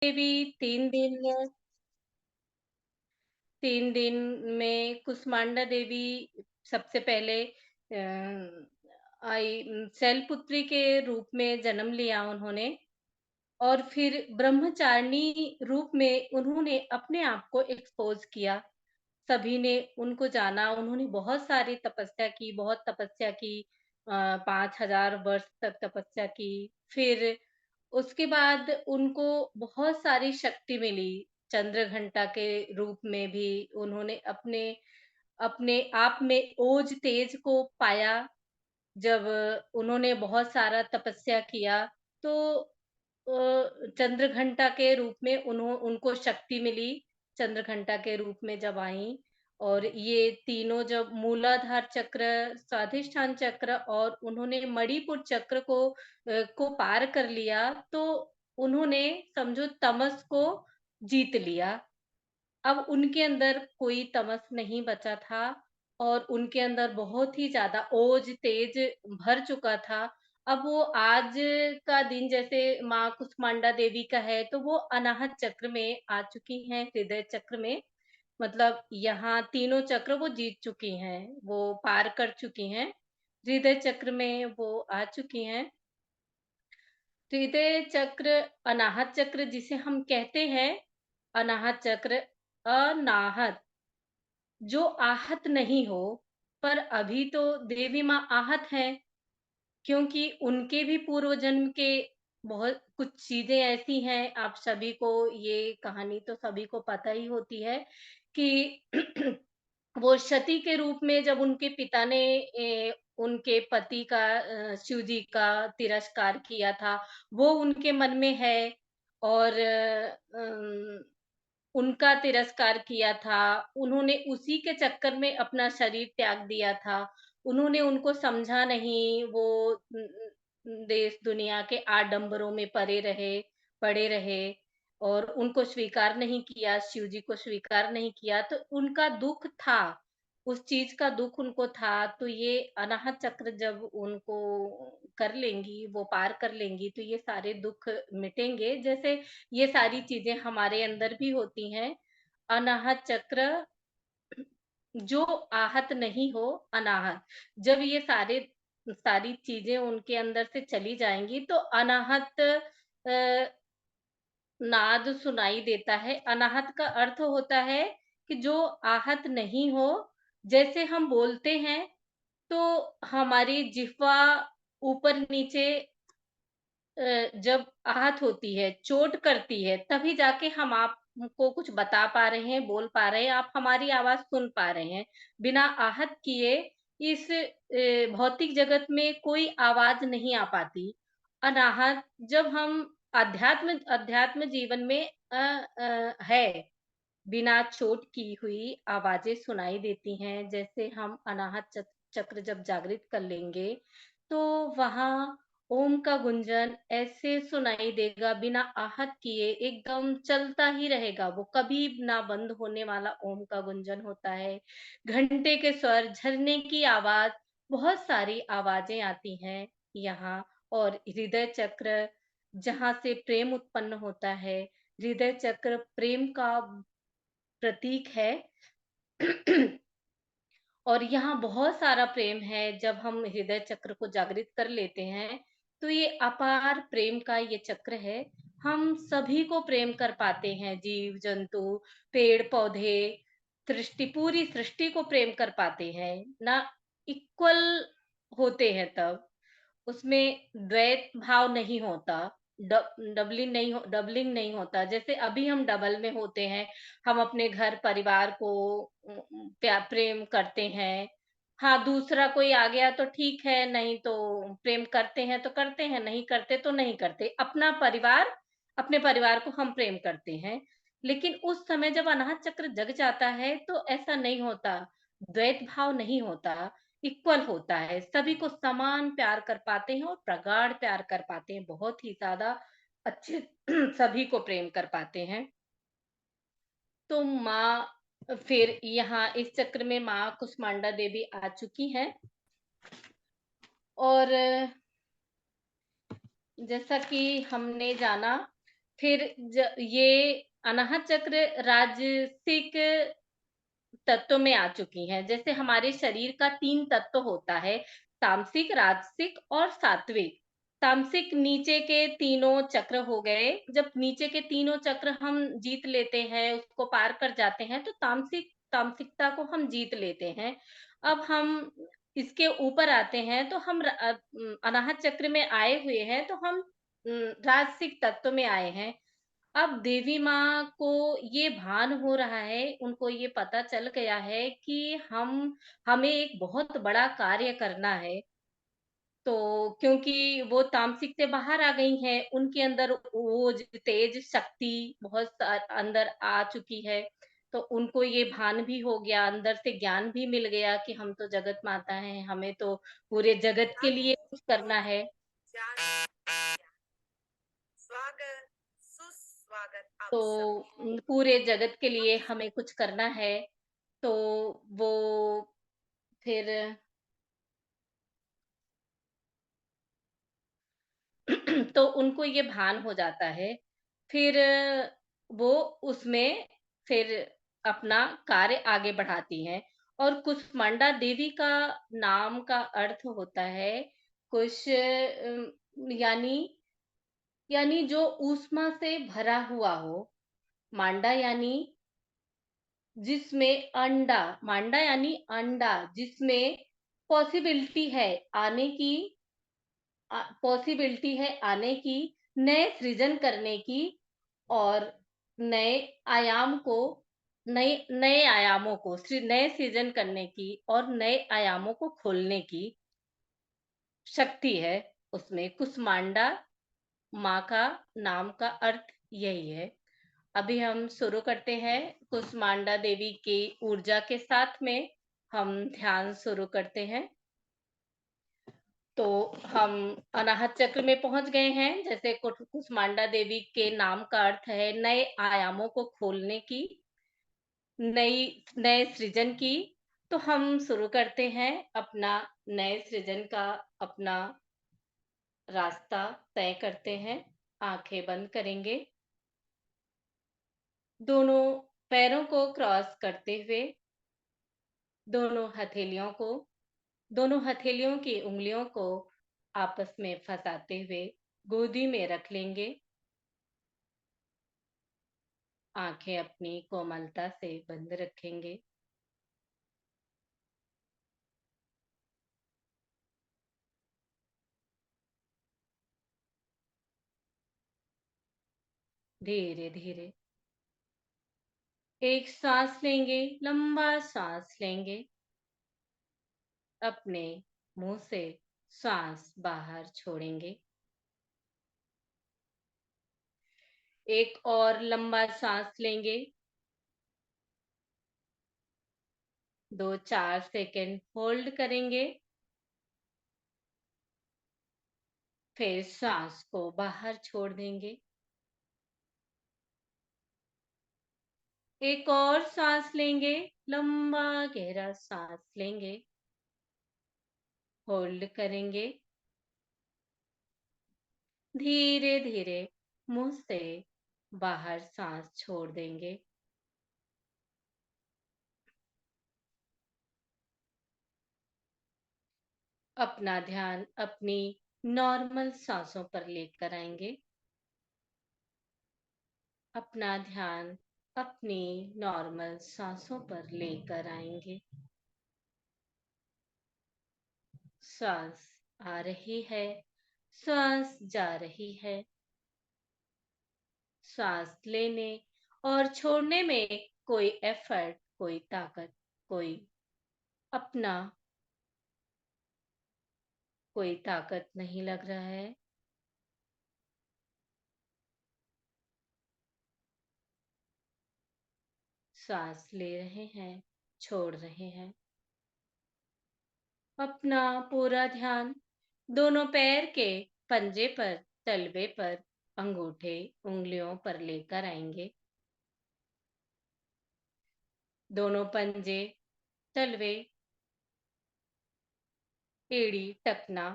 देवी 3 दिन में कुष्मांडा देवी सबसे पहले शैलपुत्री के रूप में जन्म लिया उन्होंने। और फिर ब्रह्मचारिणी रूप में उन्होंने अपने आप को एक्सपोज़ किया। सभी ने उनको जाना, उन्होंने बहुत सारी तपस्या की, बहुत तपस्या की। 5000 वर्ष तक तपस्या की। फिर उसके बाद उनको बहुत सारी शक्ति मिली। चंद्रघंटा के रूप में भी उन्होंने अपने अपने आप में ओज तेज को पाया। जब उन्होंने बहुत सारा तपस्या किया, तो चंद्रघंटा के रूप में उनको शक्ति मिली। चंद्रघंटा के रूप में जब आईं, और ये तीनों जब मूलाधार चक्र, स्वाधिष्ठान चक्र और उन्होंने मणिपुर चक्र को पार कर लिया, तो उन्होंने समझो तमस को जीत लिया। अब उनके अंदर कोई तमस नहीं बचा था, और उनके अंदर बहुत ही ज़्यादा ओज तेज भर चुका था। अब वो आज का दिन जैसे माँ कुष्मांडा देवी का है, तो वो अनाहत चक्र में आ चुकी हैं, हृदय चक्र में। मतलब यहाँ तीनों चक्र वो जीत चुकी हैं, वो पार कर चुकी हैं। हृदय चक्र में वो आ चुकी हैं। हृदय चक्र, अनाहत चक्र जिसे हम कहते हैं, अनाहत चक्र, अनाहत, जो आहत नहीं हो। पर अभी तो देवी माँ आहत हैं, क्योंकि उनके भी पूर्व जन्म के बहुत कुछ चीजें ऐसी हैं। आप सभी को ये कहानी तो सभी को पता ही होती है कि वो सती के रूप में जब उनके पिता ने उनके पति का, शिव जी का तिरस्कार किया था, वो उनके मन में है। और उनका तिरस्कार किया था। उन्होंने उसी के चक्कर में अपना शरीर त्याग दिया था। उन्होंने उनको समझा नहीं, वो देश दुनिया के आडंबरों में पड़े रहे और उनको स्वीकार नहीं किया, शिव जी को स्वीकार नहीं किया, तो उनका दुःख था, उस चीज़ का दुःख उनको था। तो ये अनाहत चक्र जब उनको कर लेंगी, वो पार कर लेंगी, तो ये सारे दुःख मिटेंगे। जैसे ये सारी चीज़ें हमारे अंदर भी होती हैं। अनाहत चक्र, जो आहत नहीं हो, अनाहत। जब ये सारी चीज़ें उनके अंदर से चली जाएँगी, तो अनाहत नाद सुनाई देता है। अनाहत का अर्थ होता है कि जो आहत नहीं हो। जैसे हम बोलते हैं, तो हमारी जिह्वा ऊपर-नीचे जब आहत होती है, चोट करती है, तभी जाके हम आपको कुछ बता पा रहे हैं, बोल पा रहे हैं, आप हमारी आवाज़ सुन पा रहे हैं। बिना आहत किए इस भौतिक जगत में कोई आवाज़ नहीं आ पाती। अनाहत जब हम अध्यात्म अध्यात्म जीवन में है, बिना चोट की हुई आवाज़ें सुनाई देती हैं। जैसे हम अनाहत चक्र जब जागृत कर लेंगे, तो वहाँ ओम का गुंजन ऐसे सुनाई देगा, बिना आहत किए एकदम चलता ही रहेगा, वो कभी ना बंद होने वाला ओम का गुंजन होता है। घंटे के स्वर, झरने की आवाज़, बहुत सारी आवाज़ें आती हैं यहाँ। और हृदय चक्र, जहाँ से प्रेम उत्पन्न होता है, हृदय चक्र प्रेम का प्रतीक है। और यहाँ बहुत सारा प्रेम है। जब हम हृदय चक्र को जागृत कर लेते हैं, तो ये अपार प्रेम का ये चक्र है। हम सभी को प्रेम कर पाते हैं, जीव जंतु, पेड़ पौधे, पूरी सृष्टि को प्रेम कर पाते हैं ना। इक्वल होते हैं तब उसमें द्वैत भाव नहीं होता। डबलिंग नहीं होता। जैसे अभी हम डबल में होते हैं, हम अपने घर परिवार को प्रेम करते हैं। हाँ, दूसरा कोई आ गया तो ठीक है, नहीं तो प्रेम करते हैं तो करते हैं, नहीं करते तो नहीं करते। अपने परिवार को हम प्रेम करते हैं। लेकिन उस समय जब अनाहत चक्र जग जाता है, तो ऐसा नहीं होता, द्वैत भाव नहीं होता, इक्वल होता है। सभी को समान प्यार कर पाते हैं और प्रगाढ़ प्यार कर पाते हैं, बहुत ही ज़्यादा अच्छे सभी को प्रेम कर पाते हैं। तो माँ फिर यहाँ इस चक्र में माँ कुष्मांडा देवी आ चुकी हैं। और जैसा कि हमने जाना फिर ये अनाहत चक्र राजसिक तत्व में आ चुकी हैं। जैसे हमारे शरीर का 3 तत्व होता है, तामसिक, राजसिक और सात्विक। तामसिक नीचे के तीनों चक्र हो गए, जब नीचे के तीनों चक्र हम जीत लेते हैं, उसको पार कर जाते हैं, तो तामसिकता को हम जीत लेते हैं। अब हम इसके ऊपर आते हैं, तो हम अनाहत चक्र में आए हुए हैं, तो हम राजसिक तत्व में आए हैं। अब देवी माँ को ये भान हो रहा है, उनको ये पता चल गया है कि हमें एक बहुत बड़ा कार्य करना है। तो क्योंकि वो तामसिक से बाहर आ गई हैं, उनके अंदर ओज, तेज, शक्ति बहुत अंदर आ चुकी है। तो उनको ये भान भी हो गया, अंदर से ज्ञान भी मिल गया कि हम तो जगत माता हैं, हमें तो पूरे जगत के लिए कुछ करना है। स्वागत, सुस्वागत आप तो सभी। पूरे जगत के हम लिए हमें कुछ करना है। तो वो फिर तो उनको ये भान हो जाता है। फिर वो उसमें फिर अपना कार्य आगे बढ़ाती हैं। और कुष्मांडा देवी का नाम का अर्थ होता है कुश, यानी यानी जो ऊष्मा से भरा हुआ हो। मांडा यानी जिसमें अंडा, मांडा यानी अंडा जिसमें पॉसिबिलिटी है आने की, पॉसिबिलिटी है आने की, नए सृजन करने की, और नए आयाम को, नए नए आयामों को नए सृजन करने की और नए आयामों को खोलने की शक्ति है उसमें। कुष्मांडा माँ का नाम का अर्थ यही है। अभी हम शुरू करते हैं कुष्मांडा देवी की ऊर्जा के साथ में, हम ध्यान शुरू करते हैं। तो हम अनाहत चक्र में पहुंच गए हैं। जैसे कुष्मांडा देवी के नाम का अर्थ है नए आयामों को खोलने की, नए सृजन की। तो हम शुरू करते हैं अपना नए सृजन का अपना रास्ता तय करते हैं। आंखें बंद करेंगे, दोनों पैरों को क्रॉस करते हुए, दोनों हथेलियों की उंगलियों को आपस में फंसाते हुए गोदी में रख लेंगे। आंखें अपनी कोमलता से बंद रखेंगे। धीरे धीरे एक सांस लेंगे, लंबा सांस लेंगे। अपने मुंह से सांस बाहर छोड़ेंगे। एक और लंबा सांस लेंगे। 2-4 सेकंड होल्ड करेंगे। फिर सांस को बाहर छोड़ देंगे। एक और सांस लेंगे, लंबा गहरा सांस लेंगे, होल्ड करेंगे। धीरे धीरे मुंह से बाहर सांस छोड़ देंगे। अपना ध्यान अपनी नॉर्मल सांसों पर लेकर आएंगे। अपना ध्यान अपनी नॉर्मल सांसों पर लेकर आएंगे। सांस आ रही है, सांस जा रही है। सांस लेने और छोड़ने में कोई एफर्ट, कोई ताकत, कोई अपना कोई ताकत नहीं लग रहा है। सांस ले रहे हैं, छोड़ रहे हैं। अपना पूरा ध्यान दोनों पैर के पंजे पर, तलवे पर, अंगूठे, उंगलियों पर लेकर आएंगे। दोनों पंजे, तलवे, एड़ी, टखना,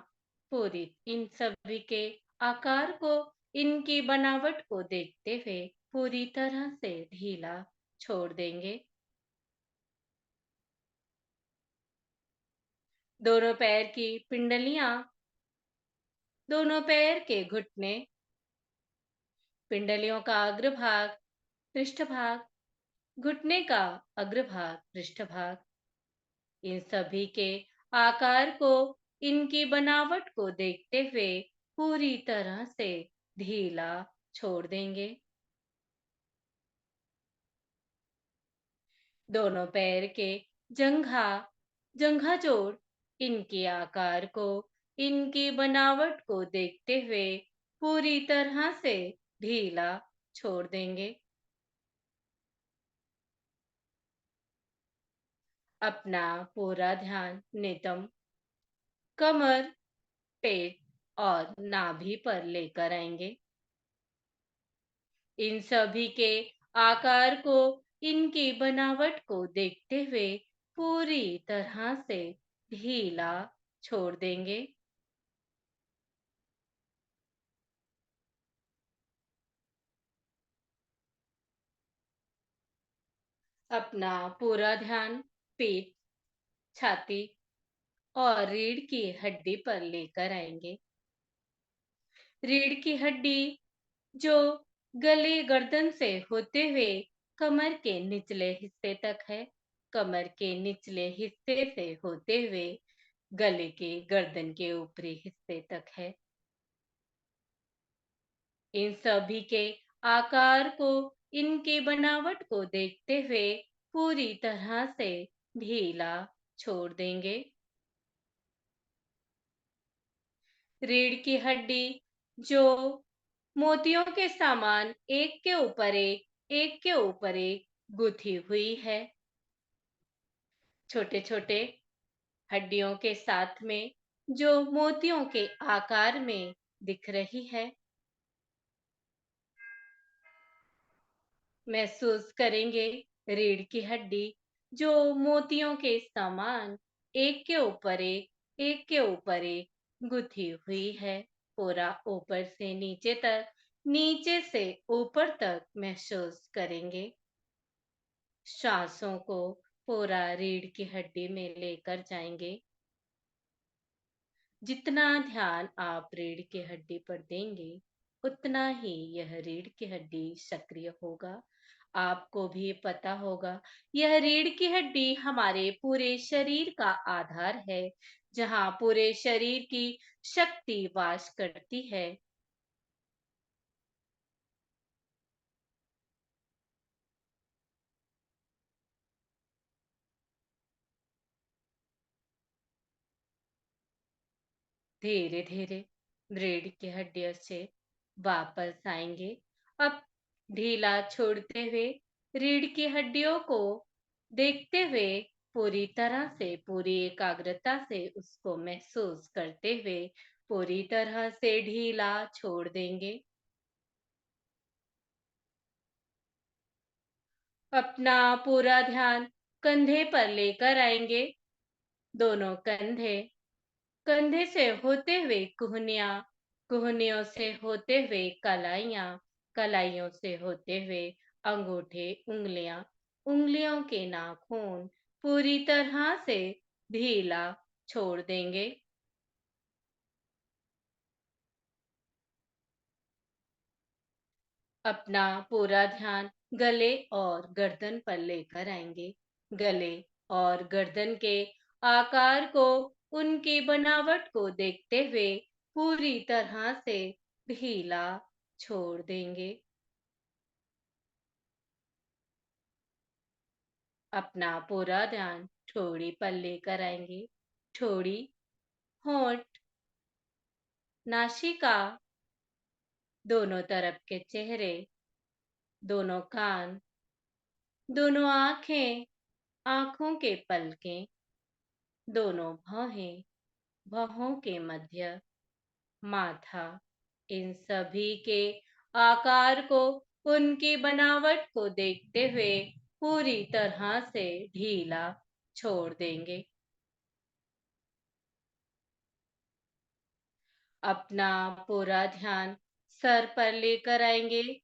पूरी, इन सभी के आकार को इनकी बनावट को देखते हुए पूरी तरह से ढीला छोड़ देंगे। दोनों पैर की पिंडलियां, दोनों पैर के घुटने, पिंडलियों का अग्रभाग, पृष्ठभाग, घुटने का अग्रभाग, पृष्ठभाग, इन सभी के आकार को, इनकी बनावट को देखते हुए पूरी तरह से ढीला छोड़ देंगे। दोनों पैर के जंघा, जंघा जोड़, इनके आकार को, इनकी बनावट को देखते हुए पूरी तरह से ढीला छोड़ देंगे। अपना पूरा ध्यान नितंब, कमर, पेट और नाभि पर लेकर आएंगे। इन सभी के आकार को, इनकी बनावट को देखते हुए पूरी तरह से ढीला छोड़ देंगे। अपना पूरा ध्यान पेट, छाती और रीढ़ की हड्डी पर लेकर आएंगे। रीढ़ की हड्डी जो गले गर्दन से होते हुए कमर के निचले हिस्से तक है, कमर के निचले हिस्से से होते हुए गले के गर्दन के ऊपरी हिस्से तक है। इन सभी के आकार को, इनकी बनावट को देखते हुए पूरी तरह से ढीला छोड़ देंगे। रीढ़ की हड्डी जो मोतियों के सामान एक के ऊपर एक के ऊपर एक गुथी हुई है, छोटे छोटे हड्डियों के साथ में जो मोतियों के आकार में दिख रही है। महसूस करेंगे रीढ़ की हड्डी जो मोतियों के समान एक के ऊपर एक के ऊपर एक गुथी हुई है, पूरा ऊपर से नीचे तक, नीचे से ऊपर तक महसूस करेंगे। सांसों को पूरा रीढ़ की हड्डी में लेकर जाएंगे। जितना ध्यान आप रीढ़ की हड्डी पर देंगे, उतना ही यह रीढ़ की हड्डी सक्रिय होगा। आपको भी पता होगा, यह रीढ़ की हड्डी हमारे पूरे शरीर का आधार है, जहाँ पूरे शरीर की शक्ति वास करती है। धीरे धीरे रीढ़ की हड्डियों से वापस आएंगे। अब ढीला छोड़ते हुए रीढ़ की हड्डियों को देखते हुए पूरी तरह से, पूरी एकाग्रता से उसको महसूस करते हुए पूरी तरह से ढीला छोड़ देंगे। अपना पूरा ध्यान कंधे पर लेकर आएंगे। दोनों कंधे, कंधे से होते हुए कुहनिया, कुहनियों से होते हुए कलाइयां, कलाइयों से होते हुए अंगूठे, उंगलियां, उंगलियों के नाखून पूरी तरह से ढीला छोड़ देंगे। अपना पूरा ध्यान गले और गर्दन पर लेकर आएंगे। गले और गर्दन के आकार को, उनकी बनावट को देखते हुए पूरी तरह से ढीला छोड़ देंगे। अपना पूरा ध्यान ठोड़ी पर लेकर आएंगे। ठोड़ी, होंठ, नासिका, दोनों तरफ के चेहरे, दोनों कान, दोनों आंखें, आंखों के पलकें, दोनों भौहें, भौहों के मध्य, माथा, इन सभी के आकार को, उनकी बनावट को देखते हुए पूरी तरह से ढीला छोड़ देंगे। अपना पूरा ध्यान सर पर लेकर आएंगे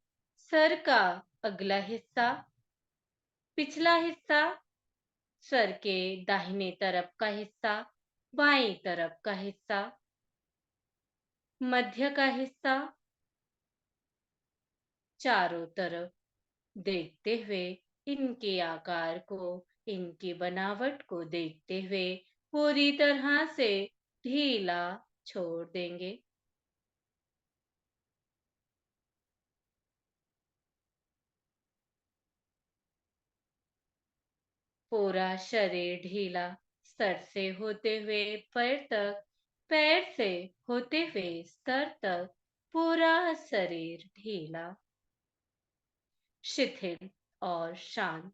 सर का अगला हिस्सा, पिछला हिस्सा, सर के दाहिने तरफ का हिस्सा, बाएं तरफ का हिस्सा, मध्य का हिस्सा, चारों तरफ देखते हुए इनके आकार को, इनकी बनावट को देखते हुए पूरी तरह से ढीला छोड़ देंगे। पूरा शरीर ढीला, सर से होते हुए पैर तक, पैर से होते हुए सर तक, पूरा शरीर ढीला, शिथिल और शांत।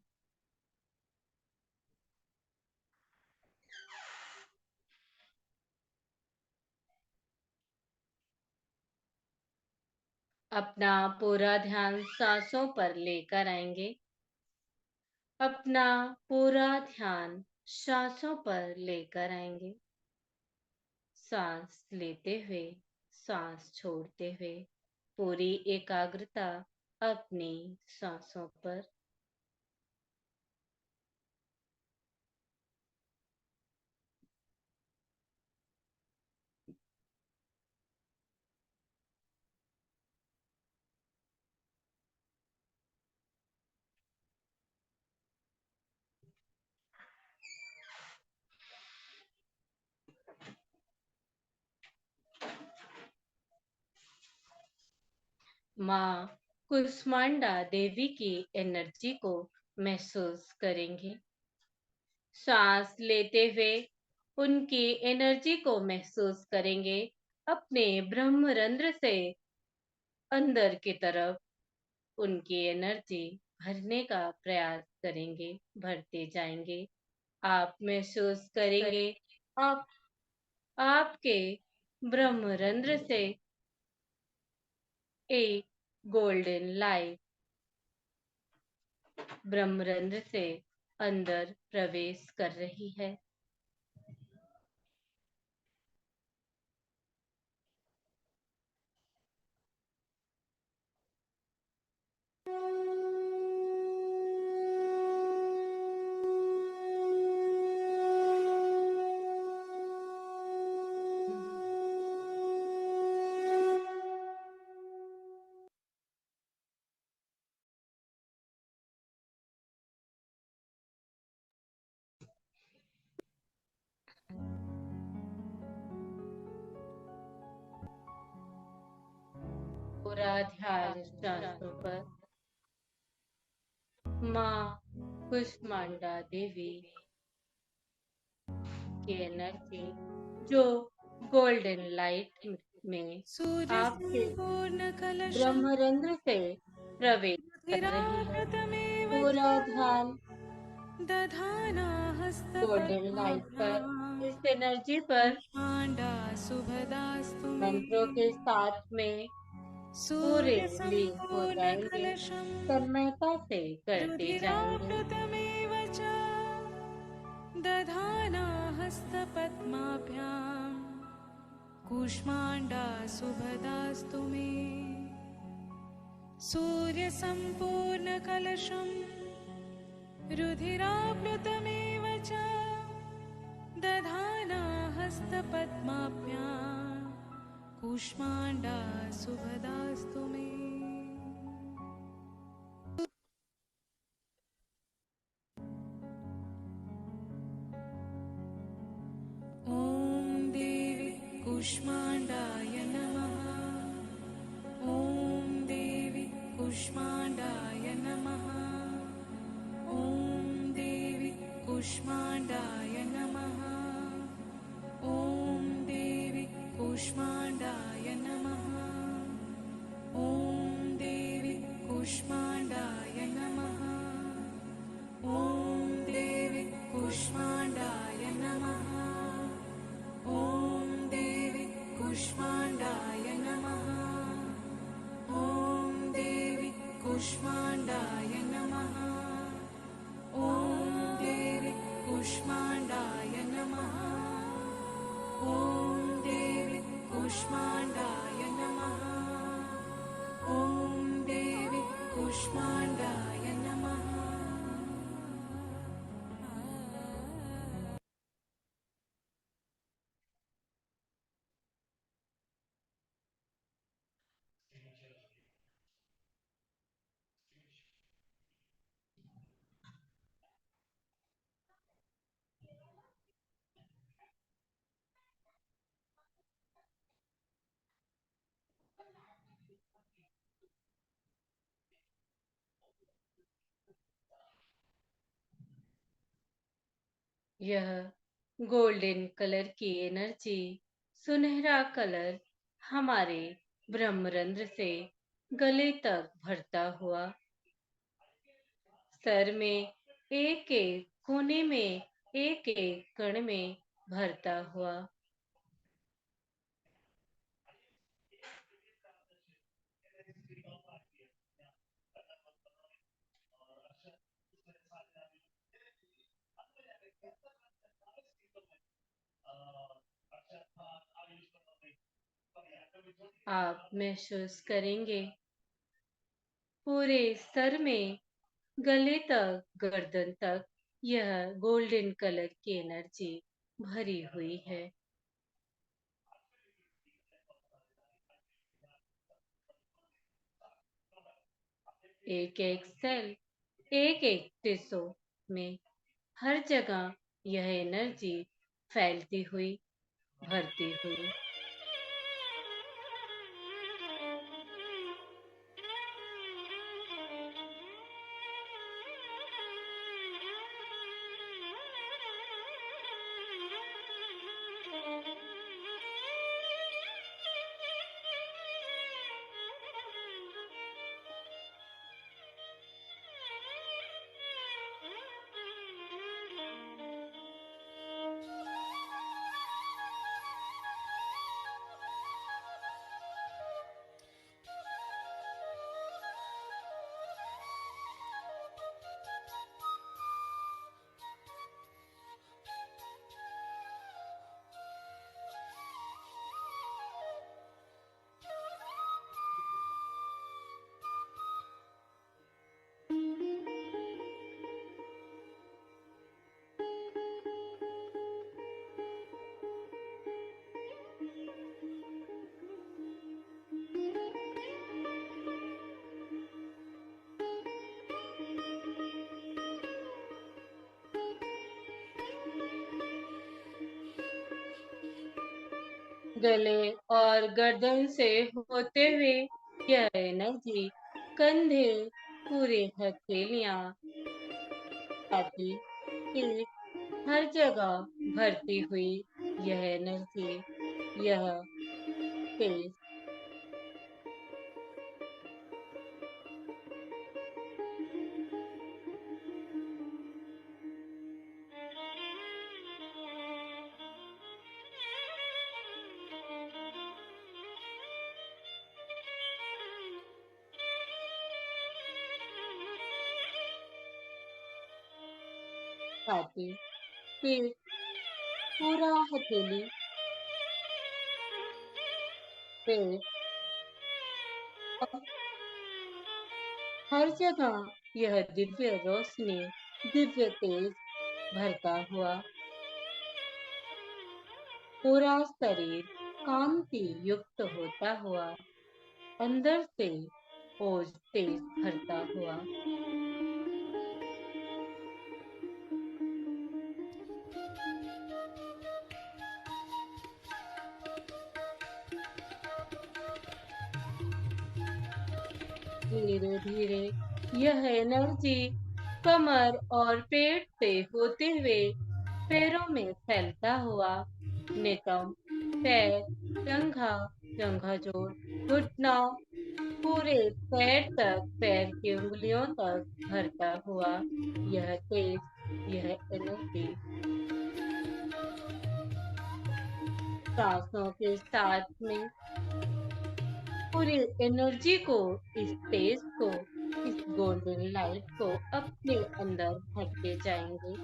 अपना पूरा ध्यान सांसों पर लेकर आएंगे। अपना पूरा ध्यान सांसों पर लेकर आएंगे। सांस लेते हुए, सांस छोड़ते हुए, पूरी एकाग्रता अपनी सांसों पर। माँ कुष्मांडा देवी की एनर्जी को महसूस करेंगे। सांस लेते हुए उनकी एनर्जी को महसूस करेंगे। अपने ब्रह्मरंध्र से अंदर की तरफ उनकी एनर्जी भरने का प्रयास करेंगे, भरते जाएंगे। आप महसूस करेंगे आप आपके ब्रह्मरंध्र से एक गोल्डन लाइट ब्रह्मरंध्र से अंदर प्रवेश कर रही है। पूरा ध्यान सांसों पर। माँ कुष्मांडा देवी की एनर्जी जो गोल्डन लाइट में आपके ब्रह्मरंध्र से प्रवेश कर रही है। पूरा ध्यान दधाना गोल्डन लाइट पर, हस्तपद्माभ्याम् इस एनर्जी पर कूष्माण्डा शुभदास्तु मे मंत्रों के साथ में पूरे लीन हो जाएंगे। सूर्यसम्पूर्णकलशम् तन्मयता से करते जाएंगे। रुधिरावृतमेव च दधाना हस्तपद्माभ्याम् कूष्माण्डा शुभदास्तु मे सूर्यसम्पूर्णकलशम् रुधिरावृतमेव च दधाना हस्तपद्माभ्याम् कूष्माण्डा शुभदास्तु मे। ॐ देवी कूष्माण्डाय नमः। ॐ देवी कूष्माण्डाय नमः। ॐ देवी कूष्माण्डाय नमः। ॐ देवी कूष्माण्डाय नमः। ॐ देवी कूष्माण्डाय नमः। ॐ देवी कूष्माण्डाय नमः। ॐ देवी कूष्माण्डाय नमः। ॐ देवी कूष्माण्डाय नमः। ॐ देवी कूष्माण्डाय नमः। ॐ देवी कूष्माण्डाय नमः। यह गोल्डन कलर की एनर्जी, सुनहरा कलर हमारे ब्रह्मरंध्र से गले तक भरता हुआ, सर में एक एक कोने में, एक एक कण में भरता हुआ, आप महसूस करेंगे पूरे सर में, गले तक, गर्दन तक यह गोल्डन कलर की एनर्जी भरी हुई है। एक एक सेल, एक एक टिश्यू में, हर जगह यह एनर्जी फैलती हुई, भरती हुई। गले और गर्दन से होते हुए यह एनर्जी कंधे, पूरे हथेलियां, छाती, पीठ, हर जगह भरती हुई यह एनर्जी, यह तेज छाती, पीठ, पूरा हथेली, पेट और हर जगह यह दिव्य रोशनी, दिव्य तेज भरता हुआ, पूरा शरीर कांति युक्त होता हुआ, अंदर से ओज तेज भरता हुआ। धीरे धीरे यह एनर्जी कमर और पेट से होते हुए पैरों में फैलता हुआ, नितंब, पैर, जंघा, जंघाजोड़, घुटना, पूरे पैर तक, पैर की उंगलियों तक भरता हुआ यह तेज, यह एनर्जी सांसों के साथ में पूरी एनर्जी को, इस तेज को, इस गोल्डन लाइट को अपने अंदर भरते जाएंगे।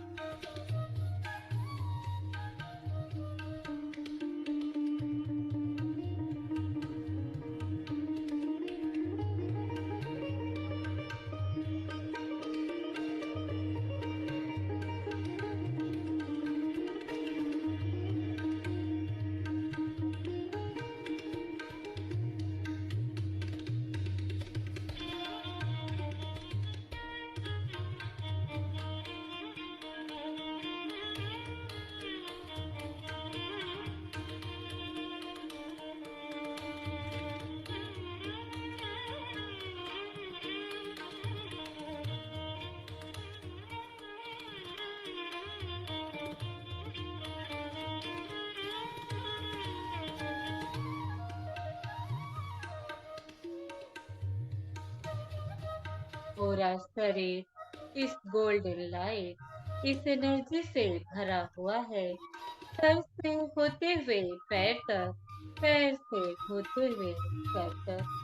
पूरा शरीर इस गोल्डन लाइट, इस एनर्जी से भरा हुआ है। सर से होते हुए पैर तक, पैर से होते हुए सर तक।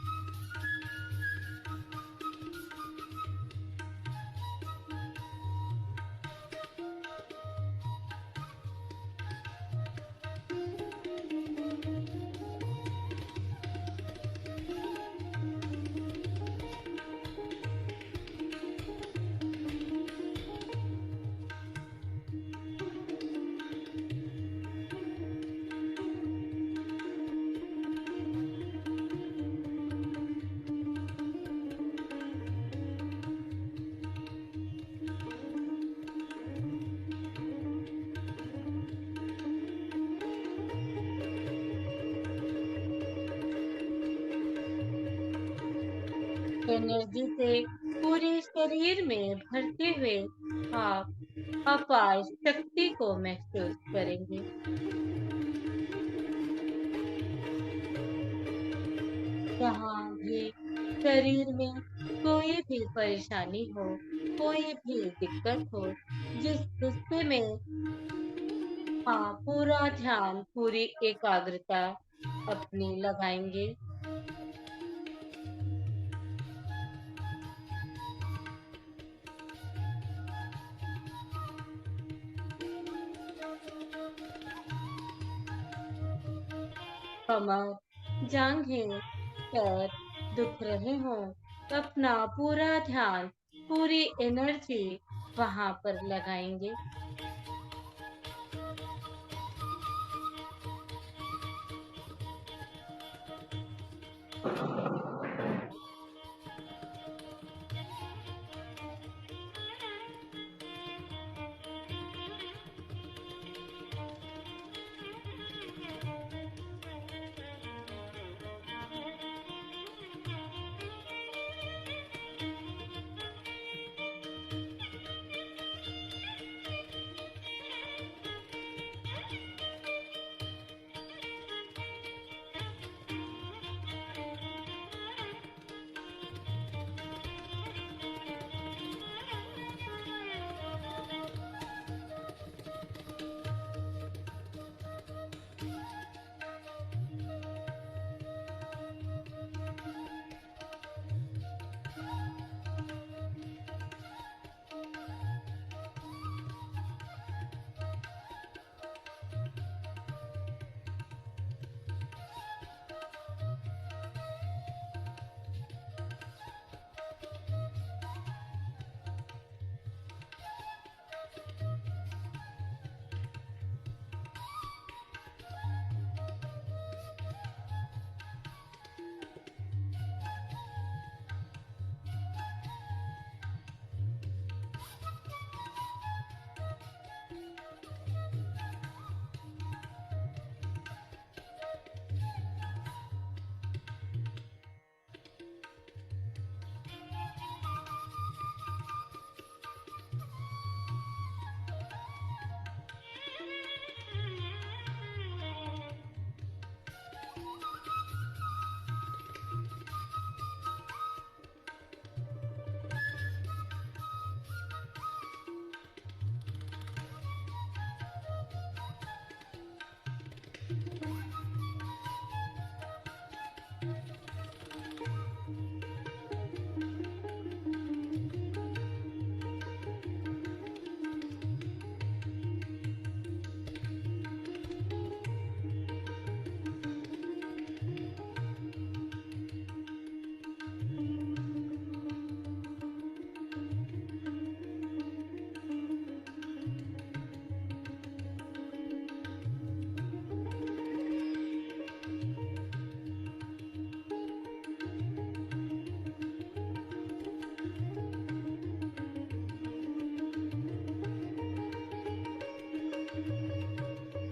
एनर्जी से पूरे शरीर में भरते हुए आप अपार शक्ति को महसूस करेंगे। जहाँ भी शरीर में कोई भी परेशानी हो, कोई भी दिक्कत हो, जिस हिस्से में पूरा ध्यान, पूरी एकाग्रता अपनी लगाएंगे, कमर, जांघें, पैर दुख रहे हों, तो अपना पूरा ध्यान, पूरी एनर्जी वहां पर लगाएंगे।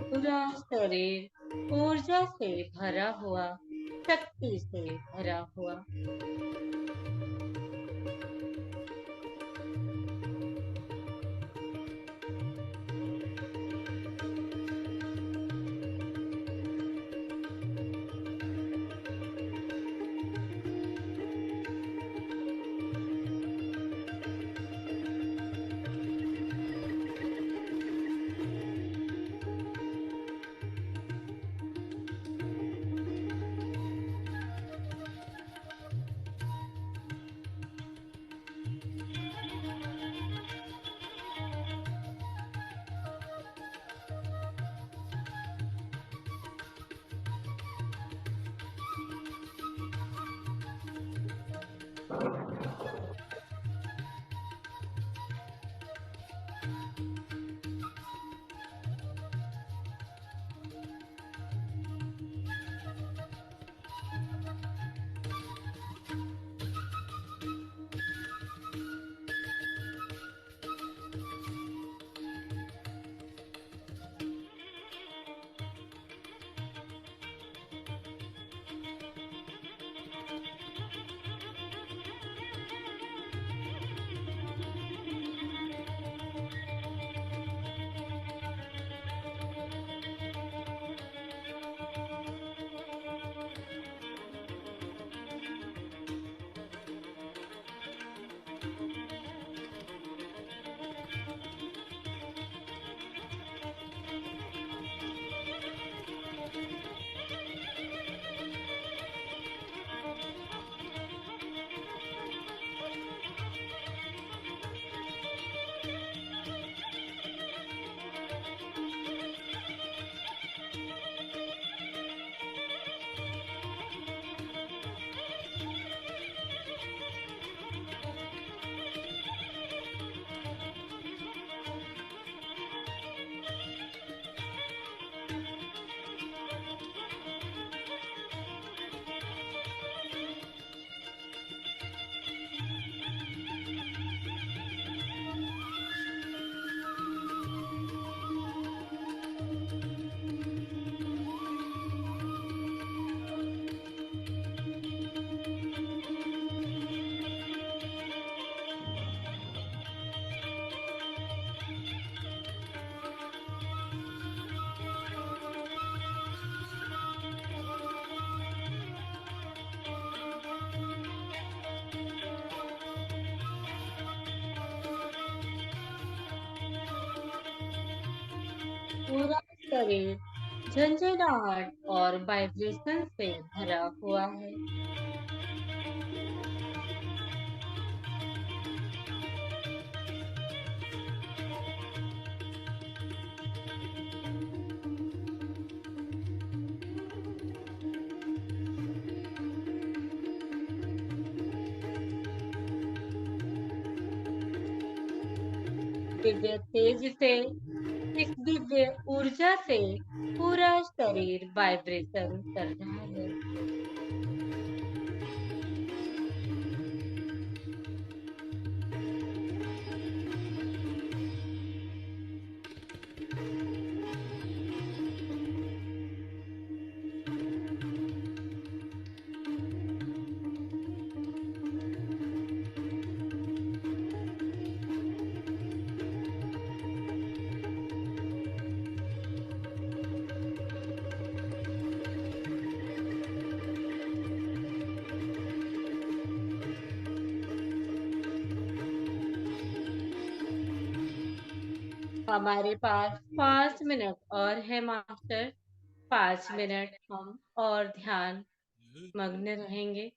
पूरा शरीर ऊर्जा से भरा हुआ, शक्ति से भरा हुआ। पूरा शरीर झंझनाहट और वाइब्रेशन से भरा हुआ है। दिव्य तेज से, इस दिव्य ऊर्जा से पूरा शरीर वाइब्रेशन कर रहा है। हमारे पास 5 मिनट और है मास्टर। 5 मिनट हम और ध्यान मग्न रहेंगे।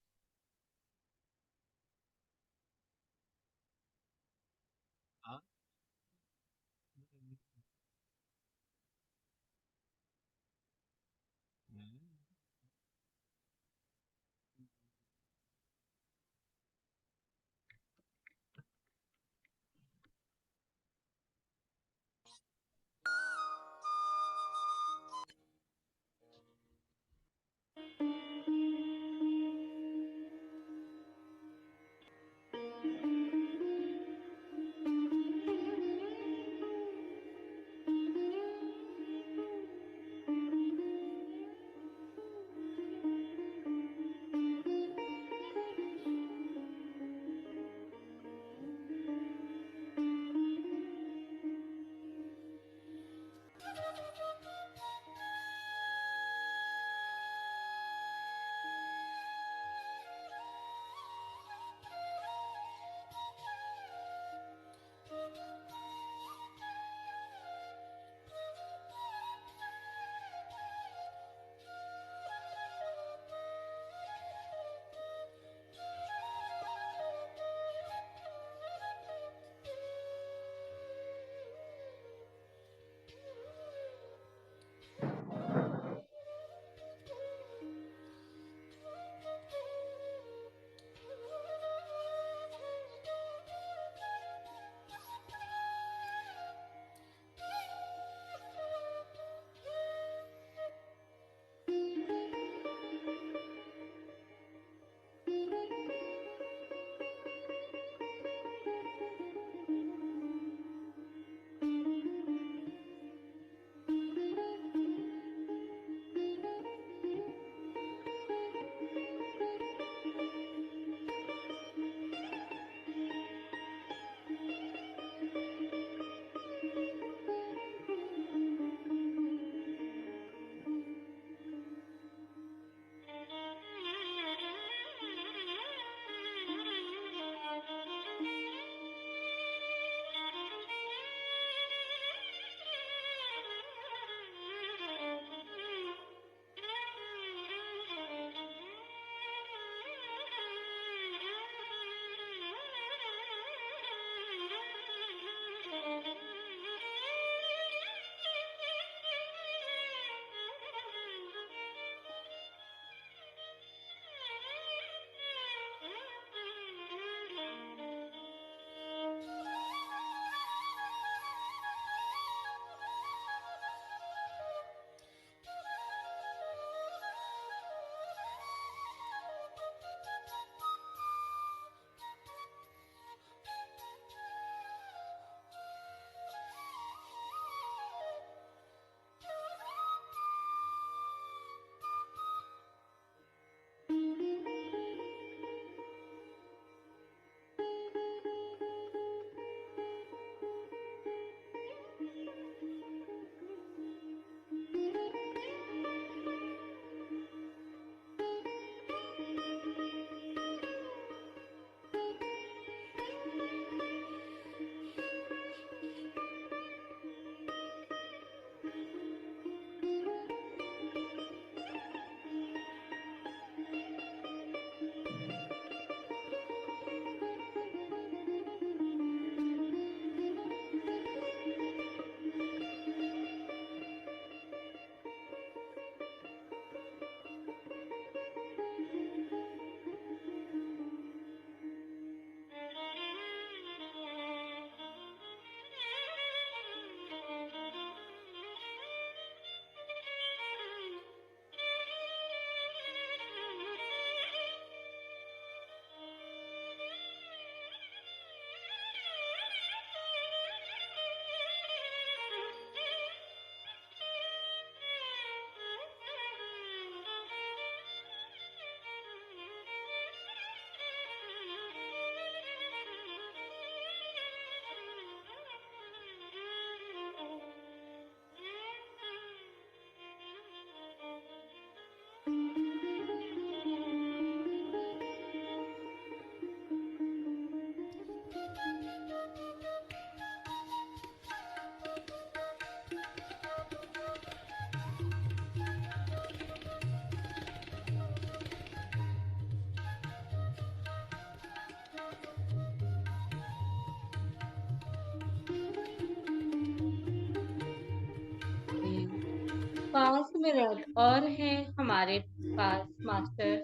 5 मिनट और हैं हमारे पास मास्टर।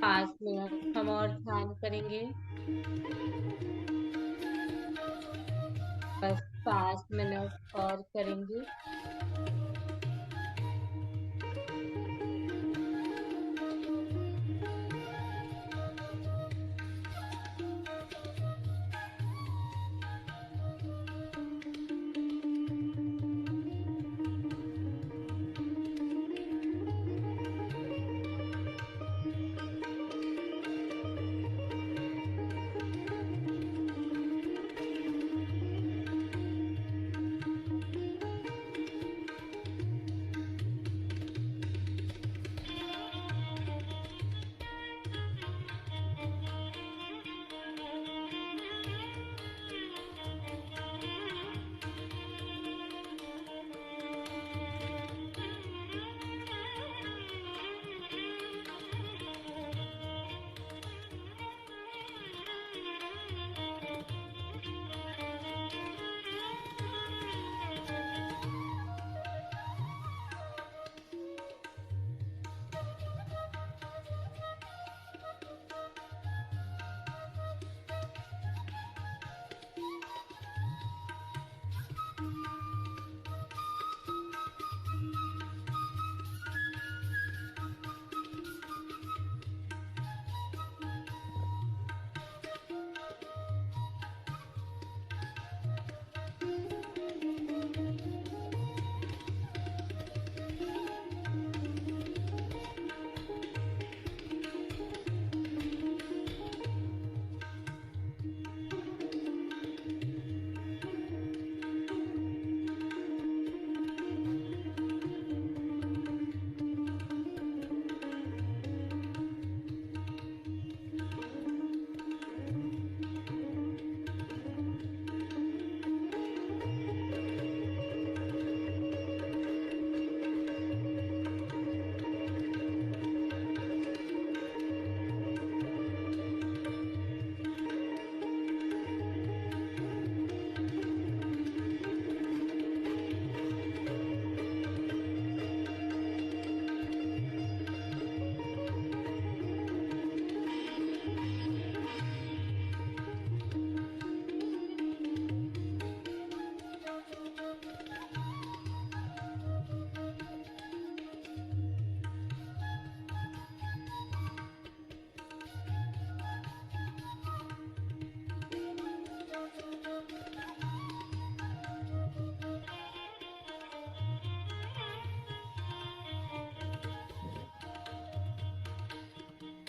5 मिनट हम और ध्यान करेंगे। बस 5 मिनट और करेंगे।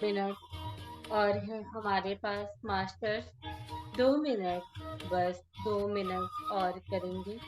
मिनट और है हमारे पास मास्टर। 2 मिनट, बस 2 मिनट और करेंगे।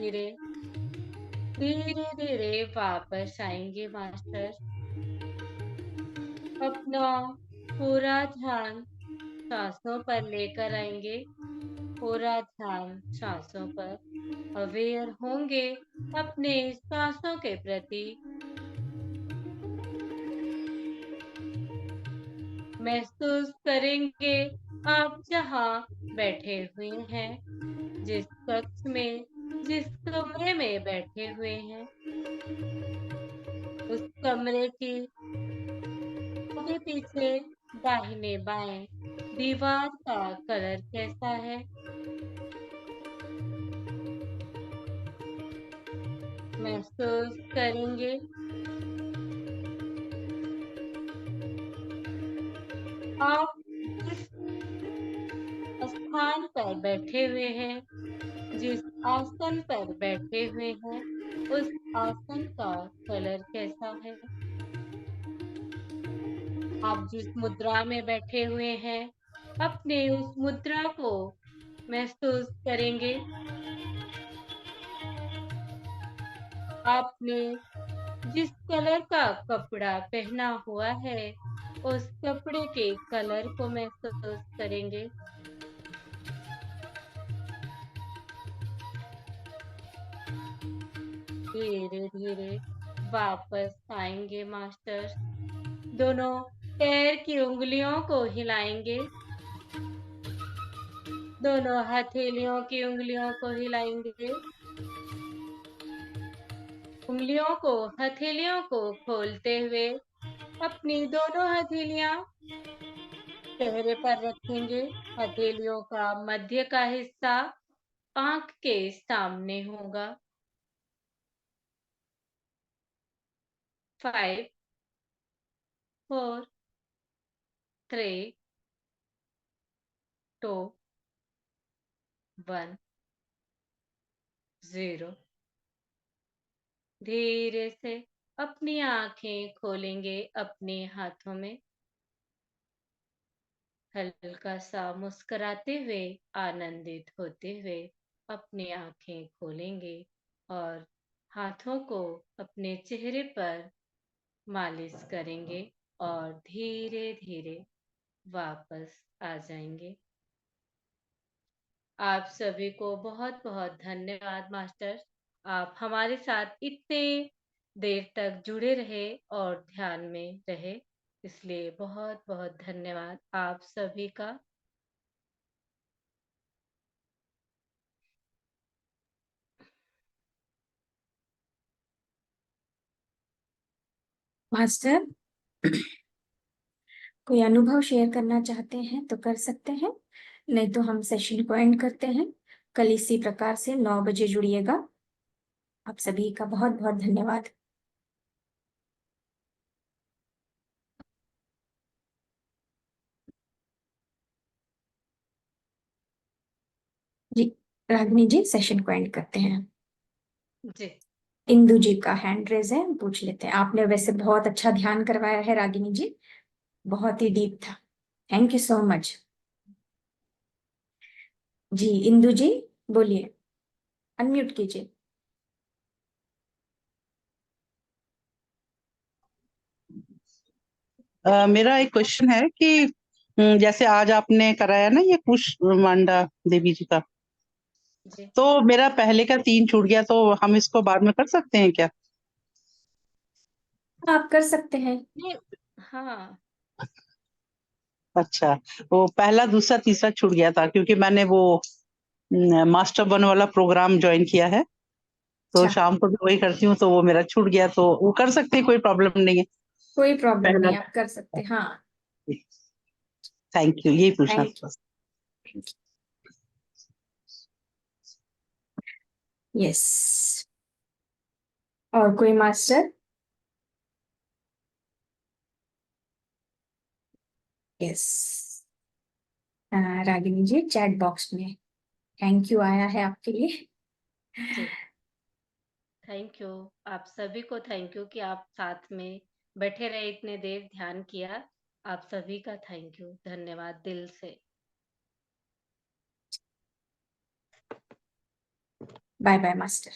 धीरे धीरे धीरे वापस आएंगे मास्टर। अपना पूरा ध्यान सांसों पर लेकर आएंगे। पूरा ध्यान सांसों पर अवेयर होंगे अपने सांसों के प्रति। महसूस करेंगे आप जहाँ बैठे हुए हैं, जिस कक्ष में, जिस कमरे में बैठे हुए हैं, उस कमरे की आगे पीछे दाहिने बाएं दीवार का कलर कैसा है। महसूस करेंगे आप जिस स्थान पर बैठे हुए हैं, जिस आसन पर बैठे हुए हैं, उस आसन का कलर कैसा है। आप जिस मुद्रा में बैठे हुए हैं, अपने उस मुद्रा को महसूस करेंगे। आपने जिस कलर का कपड़ा पहना हुआ है, उस कपड़े के कलर को महसूस करेंगे। धीरे धीरे वापस आएंगे मास्टर। दोनों पैर की उंगलियों को हिलाएंगे। दोनों हथेलियों की उंगलियों को हिलाएंगे। उंगलियों को, हथेलियों को खोलते हुए अपनी दोनों हथेलियां चेहरे पर रखेंगे। हथेलियों का मध्य का हिस्सा आंख के सामने होगा। 5 4 3 2 1 0। धीरे से अपनी आंखें खोलेंगे। अपने हाथों में हल्का सा मुस्कुराते हुए, आनंदित होते हुए अपनी आंखें खोलेंगे और हाथों को अपने चेहरे पर मालिश करेंगे और धीरे धीरे वापस आ जाएंगे। आप सभी को बहुत बहुत धन्यवाद मास्टर। आप हमारे साथ इतने देर तक जुड़े रहे और ध्यान में रहे, इसलिए बहुत बहुत धन्यवाद आप सभी का। मास्टर, कोई अनुभव शेयर करना चाहते हैं तो कर सकते हैं, नहीं तो हम सेशन को एंड करते हैं। कल इसी प्रकार से 9 बजे जुड़िएगा। आप सभी का बहुत बहुत धन्यवाद। जी, रागिनी जी, सेशन को एंड करते हैं। जी, इंदु जी का हैंड रेज है, पूछ लेते हैं। आपने वैसे बहुत अच्छा ध्यान करवाया है रागिनी जी, बहुत ही डीप था। Thank you so much. जी इंदु जी बोलिए, अनम्यूट कीजिए। मेरा एक क्वेश्चन है कि जैसे आज आपने कराया ना ये कुष्मांडा देवी जी का, जी, तो मेरा पहले का 3 छूट गया, तो हम इसको बाद में कर सकते हैं क्या? आप कर सकते हैं। ये हाँ, अच्छा, वो पहला, दूसरा, तीसरा छूट गया था क्योंकि मैंने वो मास्टर 1 वाला प्रोग्राम ज्वाइन किया है, तो अच्छा, शाम को भी वही करती हूँ, तो वो मेरा छूट गया, तो वो कर सकते हैं, कोई प्रॉब्लम नहीं है। कोई प्रॉब्लम पहला, नहीं, आप कर सकते हैं। हाँ, थैंक यू, यही पूछना थैंक था। यू। यस, और कोई मास्टर? यस, रागिनी जी चैट बॉक्स में थैंक यू आया है आपके लिए। जी, थैंक यू। आप सभी को थैंक यू कि आप साथ में बैठे रहे, इतने देर ध्यान किया। आप सभी का थैंक यू, धन्यवाद दिल से। Bye bye master.